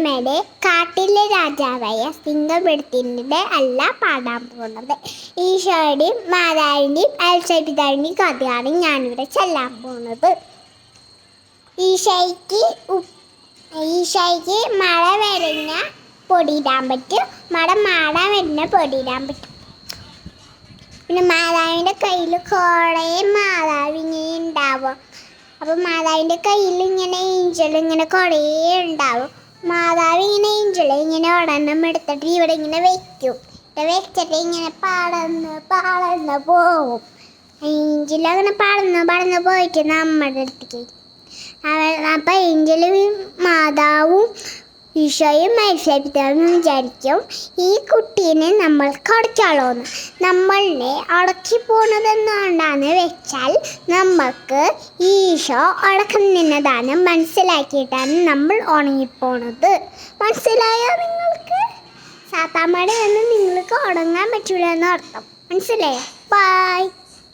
നമ്മുടെ കാട്ടിലെ രാജാവായ സിംഹപ്പെടുത്തിൻ്റെ അല്ല പാടാൻ പോകുന്നത്. ഈശോയുടെയും മാതാവിൻ്റെയും ഔസേപ്പിതാവിൻ്റെയും കഥയാണ് ഞാനിവിടെ ചൊല്ലാൻ പോകുന്നത്. ഈശോയ്ക്ക് മഴ വരുന്ന പൊടിയിടാൻ പറ്റും, മാടാൻ വരുന്ന പൊടിയിടാൻ പറ്റും. പിന്നെ മാതാവിൻ്റെ കയ്യിൽ കുറേ മാതാവിങ്ങനെ ഉണ്ടാവും. അപ്പം മാതാവിൻ്റെ കയ്യിൽ ഇങ്ങനെ ഏഞ്ചലിങ്ങനെ കുറേ ഉണ്ടാവും. മാതാവ് ഇങ്ങനെ ഏഞ്ചലിങ്ങനെ ഒരെണ്ണം എടുത്തിട്ട് ഇവിടെ ഇങ്ങനെ വെക്കും. വെച്ചിട്ട് ഇങ്ങനെ പറന്ന് പോവും. ഏഞ്ചൽ അങ്ങനെ പറന്ന് പോയിട്ട് നമ്മുടെ അടുത്തേക്ക്. അപ്പം ഏഞ്ചലും മാതാവും ഈശോയും ഔസേപ്പിതാവും വിചാരിക്കും, ഈ കുട്ടീനെ നമ്മൾ കടിച്ചാലോന്ന്. നമ്മളെ അടക്കി പോണതെന്നുകൊണ്ടാന്ന് വെച്ചാൽ നമുക്ക് ഈശോ അടക്കുന്നതാണ് മനസ്സിലാക്കിയിട്ടാണ് നമ്മൾ ഉണങ്ങിപ്പോണത്. മനസ്സിലായോ നിങ്ങൾക്ക്? സാത്താമ്മയുടെ ഒന്നും നിങ്ങൾക്ക് ഉണങ്ങാൻ പറ്റൂല എന്നർത്ഥം. മനസ്സിലായോ? ബൈ.